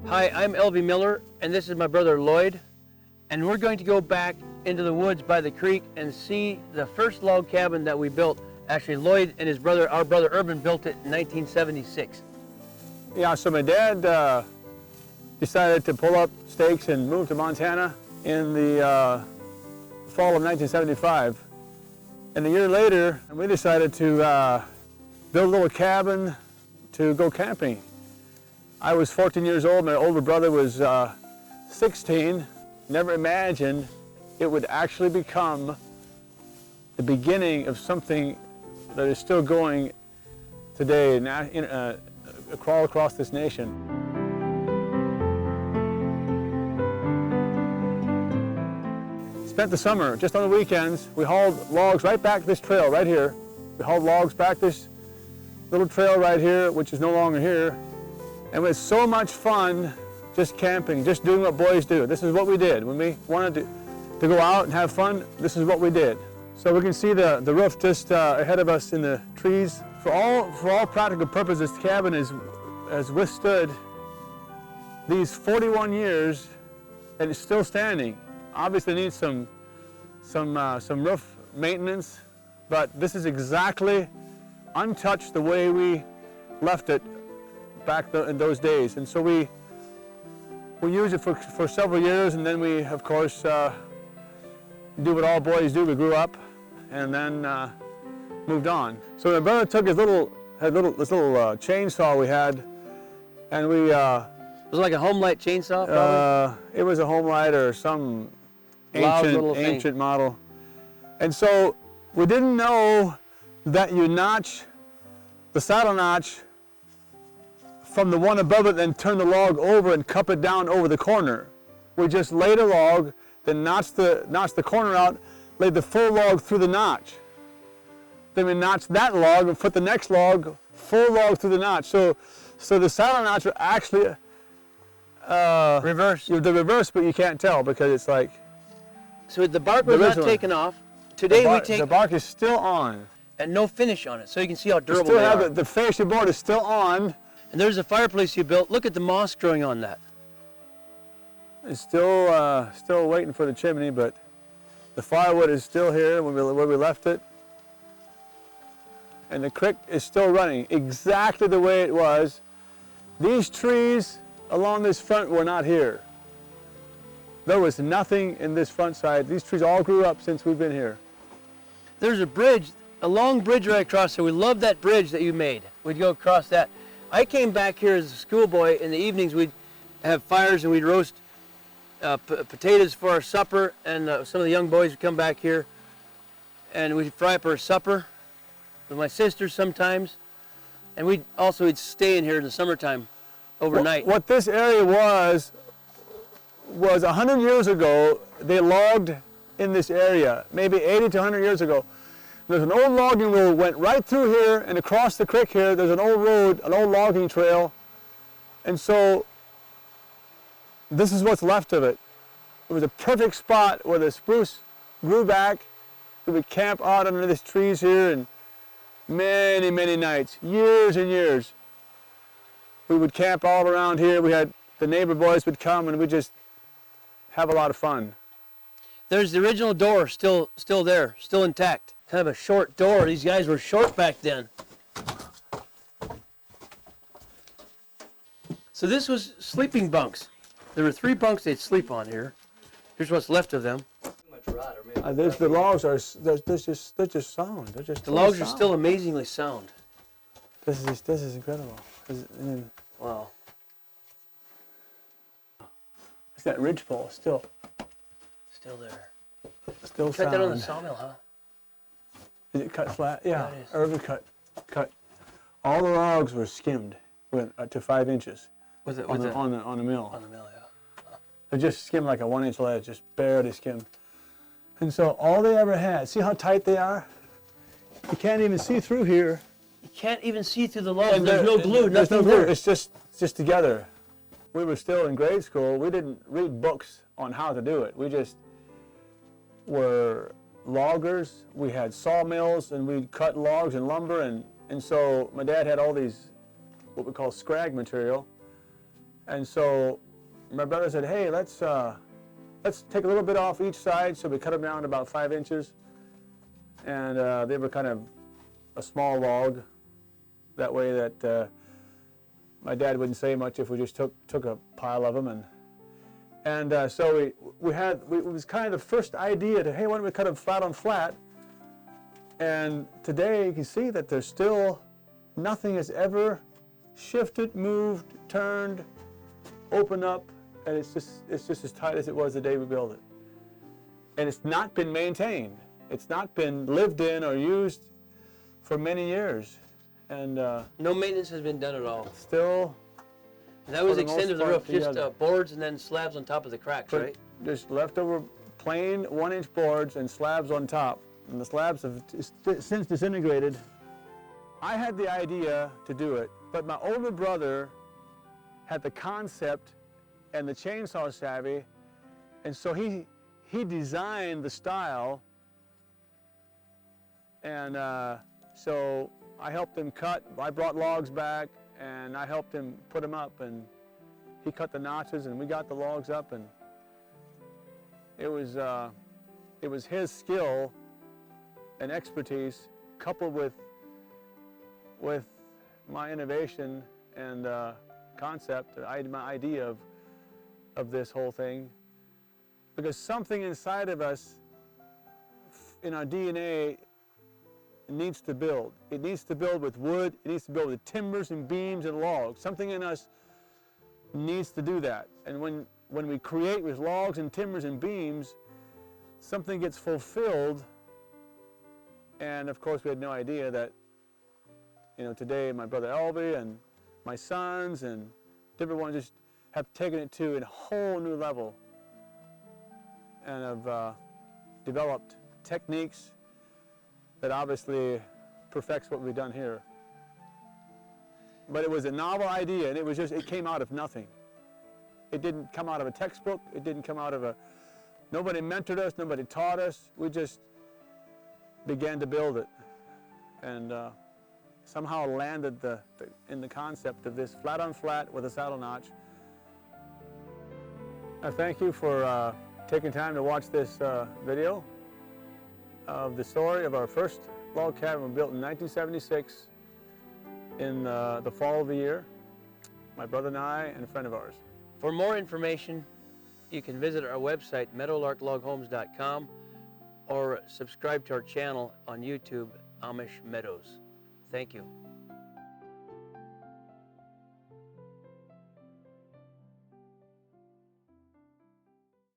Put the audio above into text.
Hi, I'm Elvie Miller, and this is my brother Lloyd, and we're going to go back into the woods by the creek and see the first log cabin that we built. Actually, Lloyd and his brother, our brother Urban, built it in 1976. Yeah, so my dad decided to pull up stakes and move to Montana in the fall of 1975. And a year later, we decided to build a little cabin to go camping. I was 14 years old, my older brother was 16. Never imagined it would actually become the beginning of something that is still going today all across this nation. Spent the summer, just on the weekends, we hauled logs right back this trail right here. We hauled logs back this little trail right here, which is no longer here. And it was so much fun just camping, just doing what boys do. This is what we did. When we wanted to go out and have fun, this is what we did. So we can see the roof just ahead of us in the trees. For all practical purposes, the cabin has withstood these 41 years and it's still standing. Obviously needs some roof maintenance, but this is exactly untouched the way we left it back in those days. And so we used it for several years, and then we, of course, do what all boys do. We grew up and then moved on. So my brother took this little chainsaw we had, and we... Was it like a home light chainsaw, probably? It was a home light or some ancient model. And so we didn't know that you notch the saddle notch from the one above it, then turn the log over and cup it down over the corner. We just laid a log, then notched the corner out, laid the full log through the notch. Then we notched that log and put the next log, full log through the notch. So the saddle notch are actually reverse. The reverse, but you can't tell because it's like. So the bark was not taken off. Today the bark is still on. And no finish on it, so you can see how durable they are. The fascia board is still on. And there's a fireplace you built. Look at the moss growing on that. It's still waiting for the chimney, but the firewood is still here where we left it. And the creek is still running exactly the way it was. These trees along this front were not here. There was nothing in this front side. These trees all grew up since we've been here. There's a bridge, a long bridge right across there. We love that bridge that you made. We'd go across that. I came back here as a schoolboy. In the evenings we'd have fires and we'd roast potatoes for our supper, and some of the young boys would come back here and we'd fry up our supper with my sisters sometimes, and we'd stay in here in the summertime overnight. What this area was 100 years ago, they logged in this area, maybe 80 to 100 years ago. There's an old logging road went right through here, and across the creek here, there's an old road, an old logging trail. And so this is what's left of it. It was a perfect spot where the spruce grew back. We would camp out under these trees here, and many, many nights, years and years, we would camp all around here. We had the neighbor boys would come, and we'd just have a lot of fun. There's the original door still there, still intact. Kind of a short door. These guys were short back then. So this was sleeping bunks. There were 3 bunks they'd sleep on here. Here's what's left of them. The logs are they're just sound. They're just the logs are still amazingly sound. This is incredible. Wow. It's that ridgepole still there. Still you sound. cut that on the sawmill, huh? Is it cut flat? Yeah. Yeah, it is. Irving cut. All the logs were skimmed to 5 inches on the mill. On the mill, yeah. They just skimmed like a 1-inch ledge, just barely skimmed. And so all they ever had, see how tight they are? You can't even see through here. You can't even see through the logs. There's no glue, There's nothing no glue. there. It's just together. We were still in grade school. We didn't read books on how to do it. We just were loggers. We had sawmills and we'd cut logs and lumber, and so my dad had all these what we call scrag material. And so my brother said, hey, let's take a little bit off each side. So we cut them down to about 5 inches. And they were kind of a small log. That way that my dad wouldn't say much if we just took a pile of them. And so it was kind of the first idea to, hey, why don't we cut them flat on flat? And today you can see that there's still, nothing has ever shifted, moved, turned, opened up, and it's just as tight as it was the day we built it. And it's not been maintained. It's not been lived in or used for many years. And no maintenance has been done at all. Still. And that was for the extent of the most roof, part, just boards and then slabs on top of the cracks, right? Just leftover plain 1-inch boards and slabs on top. And the slabs have since disintegrated. I had the idea to do it, but my older brother had the concept and the chainsaw savvy, and so he designed the style, and so I helped him cut. I brought logs back, and I helped him put them up, and he cut the notches, and we got the logs up, and it was his skill and expertise coupled with my innovation and concept, my idea of this whole thing, because something inside of us, in our DNA, needs to build. It needs to build with wood. It needs to build with timbers and beams and logs. Something in us needs to do that. And when we create with logs and timbers and beams, something gets fulfilled. And of course, we had no idea that, today my brother Elvie and my sons and different ones just have taken it to a whole new level and have developed techniques that obviously perfects what we've done here. But it was a novel idea, and it came out of nothing. It didn't come out of a textbook. It didn't come out of nobody mentored us, nobody taught us. We just began to build it, and somehow landed in the concept of this flat on flat with a saddle notch. I thank you for taking time to watch this video of the story of our first log cabin. We built in 1976 in the fall of the year. My brother and I and a friend of ours. For more information, you can visit our website, meadowlarkloghomes.com, or subscribe to our channel on YouTube, Amish Meadows. Thank you.